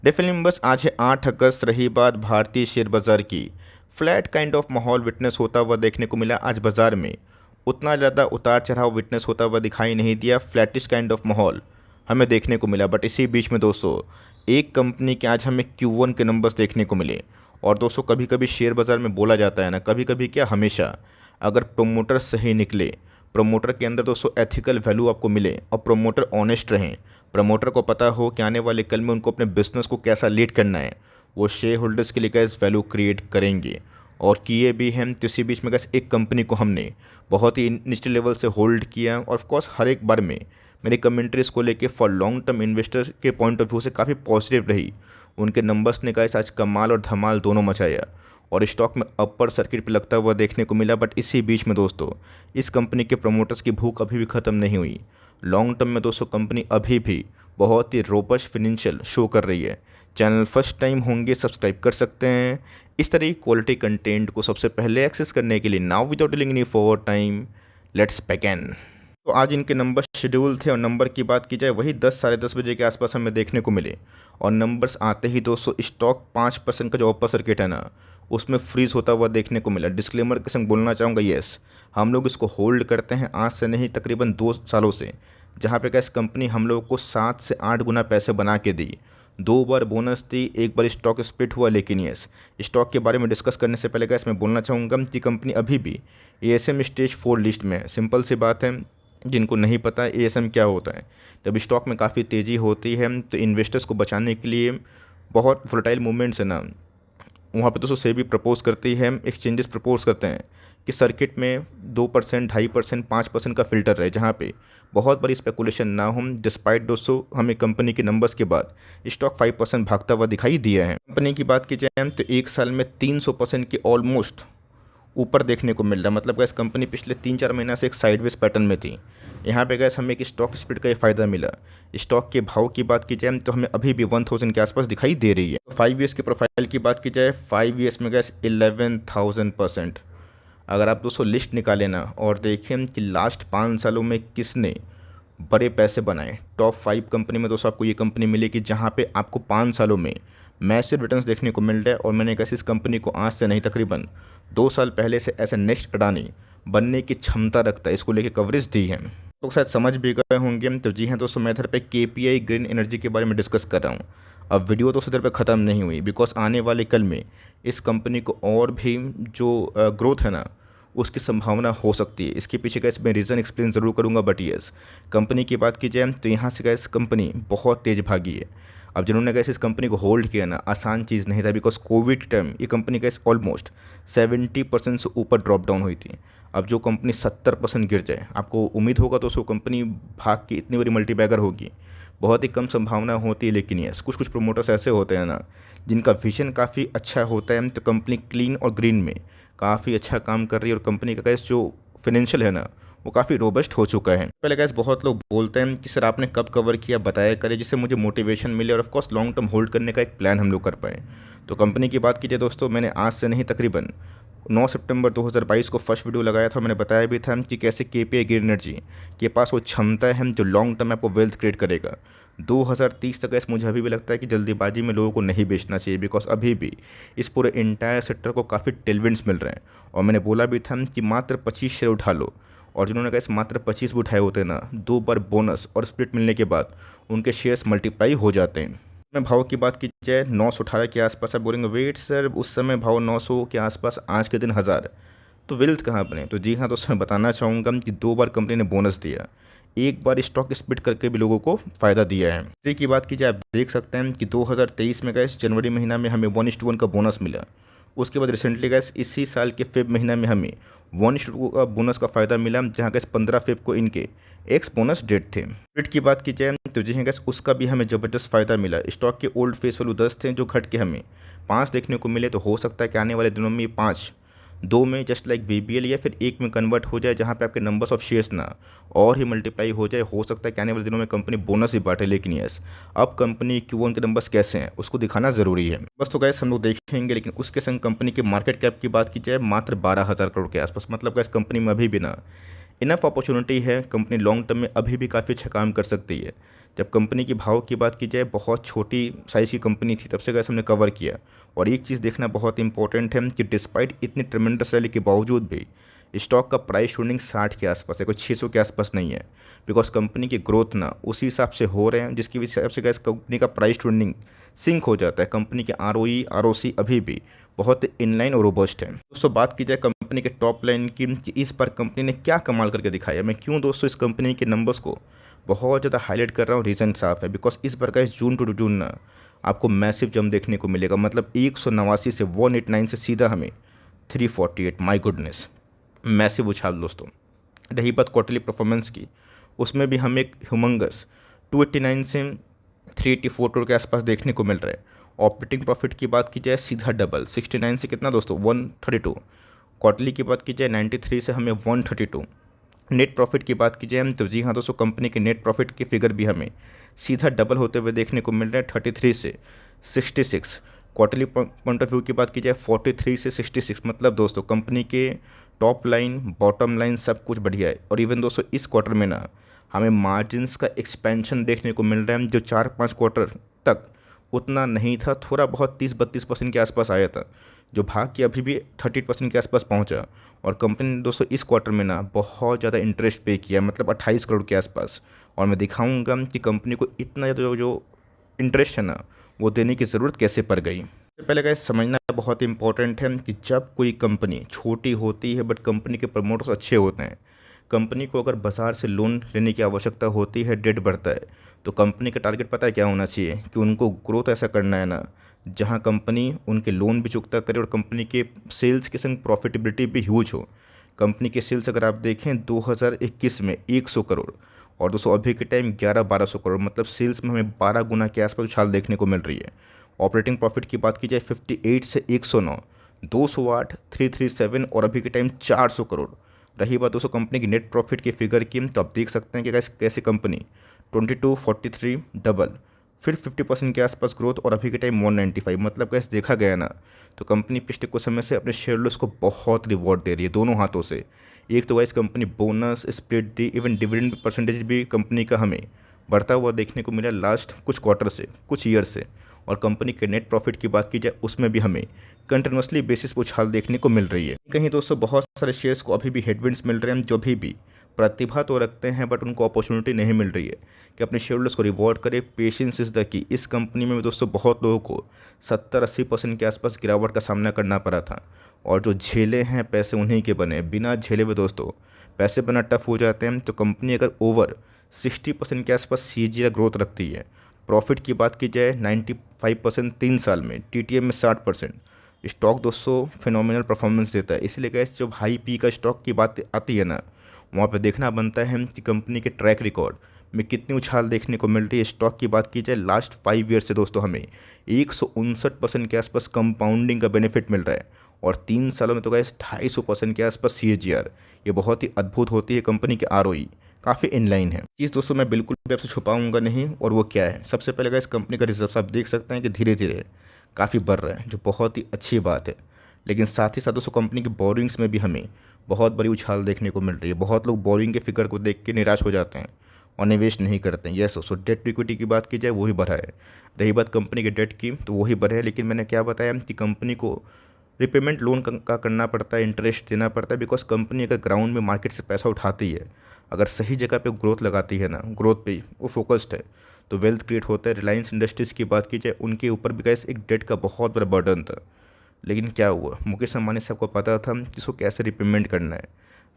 Definitely members, आज है 8 अगस्त। रही बात भारतीय शेयर बाजार की, फ्लैट काइंड ऑफ माहौल विटनेस होता हुआ देखने को मिला। आज बाजार में उतना ज़्यादा उतार चढ़ाव विटनेस होता हुआ दिखाई नहीं दिया। फ्लैटिश काइंड ऑफ माहौल हमें देखने को मिला। बट इसी बीच में दोस्तों, एक कंपनी के आज हमें Q1 के नंबर्स देखने को मिले। और दोस्तों, कभी कभी शेयर बाज़ार में बोला जाता है ना, कभी कभी क्या हमेशा, अगर प्रोमोटर सही निकले, प्रोमोटर के अंदर दोस्तों एथिकल वैल्यू आपको मिले और प्रोमोटर ऑनेस्ट रहें, प्रमोटर को पता हो कि आने वाले कल में उनको अपने बिजनेस को कैसा लीड करना है, वो शेयर होल्डर्स के लिए गैस वैल्यू क्रिएट करेंगे और किए भी हैं। तो इसी बीच में गैस एक कंपनी को हमने बहुत ही निचले लेवल से होल्ड किया और ऑफकोर्स हर एक बार में मेरी कमेंट्रीज को लेके फॉर लॉन्ग टर्म इन्वेस्टर के पॉइंट ऑफ व्यू से काफ़ी पॉजिटिव रही। उनके नंबर्स ने गैस आज कमाल और धमाल दोनों मचाया और स्टॉक में अपर सर्किट पे लगता हुआ देखने को मिला। बट इसी बीच में दोस्तों, इस कंपनी के प्रमोटर्स की भूख अभी भी ख़त्म नहीं हुई। लॉन्ग टर्म में दोस्तों कंपनी अभी भी बहुत ही रोबस्ट फिनेंशियल शो कर रही है। चैनल फर्स्ट टाइम होंगे, सब्सक्राइब कर सकते हैं इस तरह की क्वालिटी कंटेंट को सबसे पहले एक्सेस करने के लिए। Now without dealing any for time, let's begin. तो आज इनके नंबर शेड्यूल थे और नंबर की बात की जाए वही 10 साढ़े 10 बजे के आसपास हमें देखने को मिले। और नंबर्स आते ही दोस्तों स्टॉक 5% का जो अपर सर्किट है ना, उसमें फ्रीज होता हुआ देखने को मिला। डिस्क्लेमर के संग बोलना चाहूँगा, येस, हम लोग इसको होल्ड करते हैं आज से नहीं तकरीबन 2 सालों से, जहाँ पे गैस कंपनी हम लोग को 7 से 8 गुना पैसे बना के दी। 2 बार बोनस दी, एक बार स्टॉक स्प्लिट हुआ। लेकिन येस, स्टॉक के बारे में डिस्कस करने से पहले गैस मैं बोलना चाहूँगा कि कंपनी अभी भी ASM स्टेज 4 लिस्ट में है। सिंपल सी बात है, जिनको नहीं पता है ASM क्या होता है, जब स्टॉक में काफ़ी तेज़ी होती है तो इन्वेस्टर्स को बचाने के लिए बहुत वोलेटाइल मूवमेंट्स है ना, वहाँ पे तो सेबी प्रपोज करती है, एक्सचेंजेस प्रपोज करते हैं कि सर्किट में 2%, 2.5%, 5% का फिल्टर रहे, जहाँ पे बहुत बड़ी स्पेकुलेशन ना हो। डिस्पाइट दोस्तों हमें कंपनी के नंबर्स के बाद स्टॉक 5% भागता हुआ दिखाई दिया है। कंपनी की बात की जाए तो एक साल में 300% के ऑलमोस्ट ऊपर देखने को मिल रहा है। मतलब गैस कंपनी पिछले 3-4 महीना से एक साइडवेज पैटर्न में थी। यहाँ पे गैस हमें एक स्टॉक स्प्लिट का ये फ़ायदा मिला। स्टॉक के भाव की बात की जाए तो हमें अभी भी 1000 के आसपास दिखाई दे रही है। 5 ईयर्स की प्रोफाइल की बात की जाए, 5 ईयर्स में गैस 11,000%। अगर आप दोस्तों लिस्ट निकालें ना और देखें कि लास्ट 5 सालों में किसने बड़े पैसे बनाए, टॉप 5 कंपनी में दोस्तों आपको ये कंपनी मिलेगी जहाँ पे आपको 5 सालों में मैसिव रिटर्न्स देखने को मिल रहा है। और मैंने कैसे इस कंपनी को आज से नहीं तकरीबन 2 साल पहले से ऐसे नेक्स्ट अडानी बनने की क्षमता रखता है, इसको लेके कवरेज दी है। तो शायद समझ भी गए होंगे। तो जी हाँ दोस्तों, मैं इधर पे KPI ग्रीन एनर्जी के बारे में डिस्कस कर रहा हूँ। अब वीडियो दोस्तों इधर पे ख़त्म नहीं हुई, बिकॉज आने वाले कल में इस कंपनी को और भी जो ग्रोथ है ना, उसकी संभावना हो सकती है। इसके पीछे गैस मैं रीज़न एक्सप्लेन ज़रूर करूँगा। बट यस, कंपनी की बात की जाए तो यहाँ से गैस कंपनी बहुत तेज़ भागी है। अब जिन्होंने गैस इस कंपनी को होल्ड किया ना, आसान चीज़ नहीं था, बिकॉज कोविड टाइम ये कंपनी गैस ऑलमोस्ट 70% से ऊपर ड्रॉप डाउन हुई थी। अब जो कंपनी 70% गिर जाए, आपको उम्मीद होगा तो उसको कंपनी भाग के इतनी बड़ी मल्टीबैगर होगी, बहुत ही कम संभावना होती है। लेकिन यस, कुछ कुछ प्रोमोटर्स ऐसे होते हैं ना, जिनका विजन काफ़ी अच्छा होता है। तो कंपनी क्लीन और ग्रीन में काफ़ी अच्छा काम कर रही है और कंपनी का गैस जो फाइनेंशियल है ना, वो काफ़ी रोबस्ट हो चुका है। पहले गैस बहुत लोग बोलते हैं कि सर आपने कब कवर किया, बताया करें, जिससे मुझे मोटिवेशन मिले और ऑफकोर्स लॉन्ग टर्म होल्ड करने का एक प्लान हम लोग कर पाएँ। तो कंपनी की बात कीजिए दोस्तों, मैंने आज से नहीं तकरीबन 9 सितंबर 2022 को फर्स्ट वीडियो लगाया था। मैंने बताया भी था कि कैसे KPI ग्रीन एनर्जी के पास वो क्षमता है जो लॉन्ग टर्म में आपको वेल्थ क्रिएट करेगा। 2030 तक मुझे अभी भी लगता है कि जल्दीबाजी में लोगों को नहीं बेचना चाहिए, बिकॉज अभी भी इस पूरे इंटायर सेक्टर को काफ़ी टेलविंड्स मिल रहे हैं। और मैंने बोला भी था कि मात्र 25 शेयर उठा लो, और जिन्होंने कहा मात्र 25 भी उठाए होते हैं ना, 2 बार बोनस और स्प्लिट मिलने के बाद उनके शेयर्स मल्टीप्लाई हो जाते हैं। में भाव की बात की जाए 918 के आसपास, आप बोलेंगे वेट सर उस समय भाव 900 के आसपास, आज के दिन 1000, तो वेल्थ कहाँ बने? तो जी हाँ दोस्तों, मैं बताना चाहूँगा कि 2 बार कंपनी ने बोनस दिया, एक बार स्टॉक स्प्लिट करके भी लोगों को फ़ायदा दिया है। हिस्ट्री की बात की जाए, आप देख सकते हैं कि 2023 में गैस जनवरी महीना में हमें 1:1 का बोनस मिला। उसके बाद रिसेंटली गैस इसी साल के फेब महीना में हमें 1:2 का बोनस का फ़ायदा मिला, जहाँ गैस 15 फेब को इनके एक्स बोनस डेट थे। स्प्लिट की बात की जाए तो जी हाँ गैस उसका भी हमें ज़बरदस्त फ़ायदा मिला। स्टॉक के ओल्ड फेस वैल्यू 10 थे, जो घट के हमें 5 देखने को मिले। तो हो सकता है कि आने वाले दिनों में ये 5 2 में जस्ट लाइक BBL या फिर 1 में कन्वर्ट हो जाए, जहाँ पे आपके नंबर्स ऑफ शेयर्स ना और ही मल्टीप्लाई हो जाए। हो सकता है कि आने वाले दिनों में कंपनी बोनस ही बांटे। लेकिन यस, अब कंपनी Q1 के नंबर्स कैसे हैं उसको दिखाना ज़रूरी है। बस तो गैस हम लोग देखेंगे, लेकिन उसके संग कंपनी के मार्केट कैप की बात की जाए मात्र 12,000 करोड़ के आसपास। मतलब गैस कंपनी में अभी भी ना इनफ अपॉर्चुनिटी है, कंपनी लॉन्ग टर्म में अभी भी काफ़ी अच्छा काम कर सकती है। जब कंपनी की भाव की बात की जाए, बहुत छोटी साइज़ की कंपनी थी, तब से गैस हमने कवर किया। और एक चीज़ देखना बहुत इंपॉर्टेंट है कि डिस्पाइट इतनी ट्रेमेंडस रैली के बावजूद भी स्टॉक का प्राइस ट्रेंडिंग 60 के आसपास है, कोई 600 के आसपास नहीं है। बिकॉज कंपनी की ग्रोथ ना उसी हिसाब से हो रहे हैं जिसकी हिसाब से गैस कंपनी का प्राइस ट्रेंडिंग सिंक हो जाता है। कंपनी के आरओई आरओसी अभी भी बहुत इनलाइन और रोबस्ट है। दोस्तों बात की जाए कंपनी के टॉप लाइन की कि इस बार कंपनी ने क्या कमाल करके दिखाया, मैं क्यों दोस्तों इस कंपनी के नंबर्स को बहुत ज़्यादा हाईलाइट कर रहा हूँ, रीज़न साफ है। बिकॉज इस बार का इस जून टू जून ना आपको मैसिव जंप देखने को मिलेगा। मतलब 189 से 189 से सीधा हमें 348, माई गुडनेस, मैसिव उछाल दोस्तों। रही बात क्वार्टरली परफॉर्मेंस की, उसमें भी हमें एक ह्यूमंगस 289 से 384 करोड़ के आसपास देखने को मिल रहा है। ऑपरेटिंग प्रॉफिट की बात की जाए सीधा डबल 69 से कितना दोस्तों 132। क्वार्टरली की बात की जाए 93 से हमें 132। नेट प्रॉफिट की बात की जाए तो जी हाँ दोस्तों, कंपनी के नेट प्रॉफिट की फिगर भी हमें सीधा डबल होते हुए देखने को मिल रहा है 33 से 66। क्वार्टरली पॉइंट ऑफ व्यू की बात की जाए 43 से 66। मतलब दोस्तों कंपनी के टॉप लाइन बॉटम लाइन सब कुछ बढ़िया है। और इवन दोस्तों इस क्वार्टर में ना हमें मार्जिन्स का एक्सपेंशन देखने को मिल रहा है, जो 4-5 क्वार्टर तक उतना नहीं था, थोड़ा बहुत 30-32% के आसपास आया था, जो भाग के अभी भी 30% के आसपास पहुंचा। और कंपनी ने दोस्तों इस क्वार्टर में ना बहुत ज़्यादा इंटरेस्ट पे किया, मतलब 28 करोड़ के आसपास। और मैं दिखाऊंगा कि कंपनी को इतना ज़्यादा जो इंटरेस्ट है ना वो देने की ज़रूरत कैसे पड़ गई। सबसे पहले गाइस समझना बहुत इंपॉर्टेंट है कि जब कोई कंपनी छोटी होती है बट कंपनी के प्रमोटर्स अच्छे होते हैं, कंपनी को अगर बाजार से लोन लेने की आवश्यकता होती है, डेट बढ़ता है, तो कंपनी का टारगेट पता है क्या होना चाहिए कि उनको ग्रोथ ऐसा करना है ना जहां कंपनी उनके लोन भी चुकता करे और कंपनी के सेल्स के संग प्रॉफिटेबिलिटी भी ह्यूज हो। कंपनी के सेल्स अगर आप देखें 2021 में 100 करोड़ और दोस्तों अभी के टाइम 11-1200 करोड़, मतलब सेल्स में हमें 12 गुना के आसपास उछाल देखने को मिल रही है। ऑपरेटिंग प्रॉफिट की बात की जाए 58 से 109, 208, 337 और अभी के टाइम 400 करोड़। रही बात दोस्तों कंपनी की नेट प्रॉफिट की फिगर की, तो आप देख सकते हैं कि कैसे कंपनी 2243 डबल, फिर 50% के आसपास ग्रोथ और अभी के टाइम 195। मतलब कैसे देखा गया ना तो कंपनी पिछले कुछ समय से अपने शेयर होल्डर्स को बहुत रिवॉर्ड दे रही है दोनों हाथों से। एक तो गाइस कंपनी बोनस स्प्लिट दी, इवन डिविडेंड परसेंटेज भी कंपनी का हमें बढ़ता हुआ देखने को मिला लास्ट कुछ क्वार्टर से, कुछ ईयर से। और कंपनी के नेट प्रॉफिट की बात की जाए उसमें भी हमें कंटिन्यूसली बेसिस पर उछाल देखने को मिल रही है। कहीं दोस्तों बहुत सारे शेयर्स को अभी भी हेडविंड्स मिल रहे हैं, जो भी प्रतिभा तो रखते हैं बट उनको अपॉर्चुनिटी नहीं मिल रही है कि अपने शेयर होल्डर्स को रिवॉर्ड करे। Patience is the key. इस कंपनी में दोस्तों बहुत लोगों को 70-80% के आसपास गिरावट का सामना करना पड़ा था, और जो झेले हैं पैसे उन्हीं के बने। बिना झेले हुए दोस्तों पैसे बना टफ हो जाते हैं। तो कंपनी अगर ओवर 60% के आसपास CAGR ग्रोथ रखती है, प्रॉफिट की बात की जाए 95% 3 साल में, TTM में 60%, स्टॉक दोस्तों फिनोमिनल परफॉर्मेंस देता है। इसलिए गैस जब हाई पी का स्टॉक की बात आती है ना, वहाँ पे देखना बनता है कि कंपनी के ट्रैक रिकॉर्ड में कितनी उछाल देखने को मिल रही है। स्टॉक की बात की जाए लास्ट 5 ईयर से दोस्तों हमें 159% के आसपास कंपाउंडिंग का बेनिफिट मिल रहा है, और 3 सालों में तो गैस 250% के आसपास CAGR। ये बहुत ही अद्भुत होती है। कंपनी के ROE काफ़ी इनलाइन है। चीज़ दोस्तों मैं बिल्कुल भी आपसे छुपाऊंगा नहीं, और वो क्या है, सबसे पहले गैस कंपनी का रिजर्व आप देख सकते हैं कि धीरे धीरे काफ़ी बढ़ रहा है, जो बहुत ही अच्छी बात है। लेकिन साथ ही साथ दोस्तों कंपनी की बोरिंग्स में भी हमें बहुत बड़ी उछाल देखने को मिल रही है। बहुत लोग बोरिंग के फिगर को देख के निराश हो जाते हैं और निवेश नहीं करते हैं। यस दोस्तों, डेट टू इक्विटी की बात की जाए वही बढ़ा है। रही बात कंपनी के डेट की तो वही बढ़े है, लेकिन मैंने क्या बताया कि कंपनी को रिपेमेंट लोन का करना पड़ता है, इंटरेस्ट देना पड़ता है। बिकॉज कंपनी अगर ग्राउंड में मार्केट से पैसा उठाती है, अगर सही जगह पे ग्रोथ लगाती है ना, ग्रोथ पे वो फोकस्ड है, तो वेल्थ क्रिएट होता है। रिलायंस इंडस्ट्रीज़ की बात की जाए उनके ऊपर भी गैस एक डेट का बहुत बड़ा बर्डन था, लेकिन क्या हुआ, मुकेश अंबानी साहब को पता था कि इसको कैसे रिपेमेंट करना है।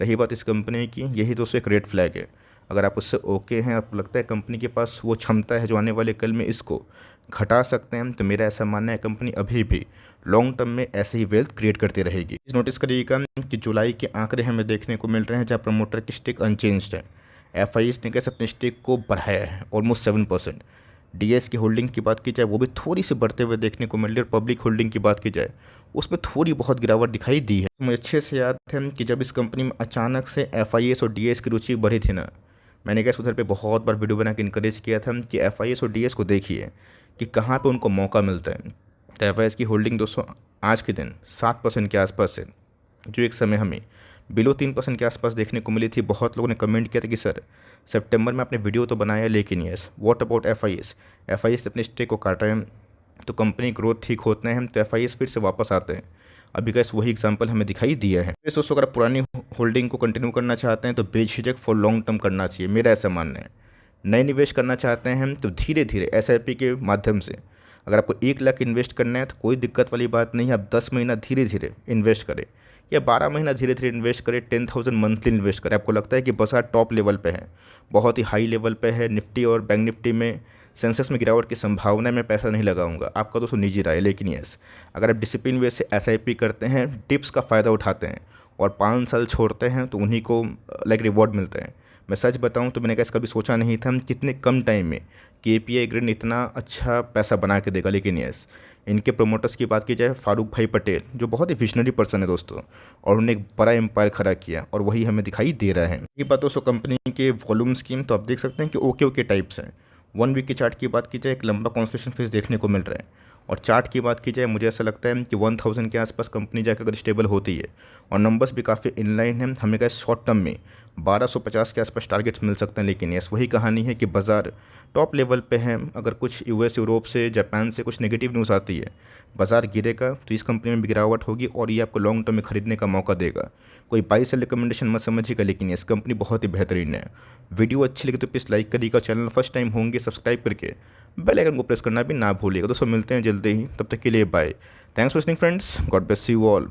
रही बात इस कंपनी की, यही दोस्तों एक रेड फ्लैग है। अगर आप उससे ओके हैं, आपको लगता है कंपनी के पास वो क्षमता है जो आने वाले कल में इसको घटा सकते हैं, तो मेरा ऐसा मानना है कंपनी अभी भी लॉन्ग टर्म में ऐसे ही वेल्थ क्रिएट करती रहेगी। नोटिस करिएगा कि जुलाई के आंकड़े हमें देखने को मिल रहे हैं जहाँ प्रमोटर की स्टेक अनचेंज्ड है। FIS ने कैसे अपने स्टेक को बढ़ाया है ऑलमोस्ट 7%। DS की होल्डिंग की बात की जाए वो भी थोड़ी सी बढ़ते हुए देखने को मिल रही है, और पब्लिक होल्डिंग की बात की जाए उसमें थोड़ी बहुत गिरावट दिखाई दी है। मुझे अच्छे से याद है कि जब इस कंपनी में अचानक से FIS और DS की रुचि बढ़ी थी ना, मैंने क्या उधर पे बहुत बार वीडियो बना के इनकरेज किया था कि FIS और DS को देखिए कि कहाँ पे उनको मौका मिलता है। तो FIS की होल्डिंग दोस्तों आज के दिन 7% के आसपास है, जो एक समय हमें बिलो 3% के आसपास देखने को मिली थी। बहुत लोगों ने कमेंट किया था कि सर सितंबर में आपने वीडियो तो बनाया, लेकिन यस व्हाट अबाउट एफआईएस ने अपने स्टेक को काटा है, तो कंपनी ग्रोथ ठीक होते हैं तो एफआईएस फिर से वापस आते हैं। अभी गैस वही एग्जांपल हमें दिखाई दिया है। वैसे दोस्तों अगर आप पुरानी होल्डिंग को कंटिन्यू करना चाहते हैं तो बेझिझक फॉर लॉन्ग टर्म करना चाहिए, मेरा ऐसा मानना है। नए निवेश करना चाहते हैं हम तो धीरे धीरे एसआईपी के माध्यम से, अगर आपको 1 लाख इन्वेस्ट करना है तो कोई दिक्कत वाली बात नहीं है। आप 10 महीना धीरे धीरे इन्वेस्ट करें या 12 महीना धीरे धीरे इन्वेस्ट करें, 10,000 मंथली इन्वेस्ट करें। आपको लगता है कि बाजार टॉप लेवल पे है, बहुत ही हाई लेवल पे है, निफ्टी और बैंक निफ्टी में सेंसेक्स में गिरावट की संभावना है, मैं पैसा नहीं लगाऊंगा, आपका दोस्तों निजी राय। लेकिन यस अगर आप डिसिप्लिन वे से एसआईपी करते हैं, टिप्स का फ़ायदा उठाते हैं और 5 साल छोड़ते हैं तो उन्हीं को लाइक रिवॉर्ड मिलते हैं। मैं सच बताऊं तो मैंने कभी सोचा नहीं था कितने कम टाइम में केपीआई ग्रेड इतना अच्छा पैसा बना के देगा। लेकिन यस इनके प्रोमोटर्स की बात की जाए, फारूक भाई पटेल जो बहुत ही विजनरी पर्सन है दोस्तों, और उन्होंने एक बड़ा एम्पायर खड़ा किया और वही हमें दिखाई दे रहा है। ये बात दोस्तों कंपनी के वॉल्यूम स्कीम तो आप देख सकते हैं कि ओके टाइप्स हैं। 1 वीक की चार्ट की बात की जाए, एक लंबा कॉन्सलेशन फेज देखने को मिल रहा है, और चार्ट की बात की जाए मुझे ऐसा लगता है कि 1000 के आसपास कंपनी जाकर अगर स्टेबल होती है और नंबर्स भी काफ़ी इनलाइन हैं, हमें क्या शॉर्ट टर्म में 1250 के आसपास टारगेट्स मिल सकते हैं। लेकिन यस वही कहानी है कि बाज़ार टॉप लेवल पे है, अगर कुछ यूएस यूरोप से जापान से कुछ नेगेटिव न्यूज़ आती है, बाज़ार गिरेगा तो इस कंपनी में भी गिरावट होगी और ये आपको लॉन्ग टर्म में खरीदने का मौका देगा। कोई बाई सेल रिकमेंडेशन मत समझिएगा, लेकिन यस कंपनी बहुत ही बेहतरीन है। वीडियो अच्छी लगी तो प्लीज़ लाइक करिएगा, चैनल फर्स्ट टाइम होंगे सब्सक्राइब करके बेल आइकन को प्रेस करना भी ना भूलिएगा। दोस्तों मिलते हैं जल्दी ही, तब तक के लिए bye. Thanks for listening friends, god bless you all.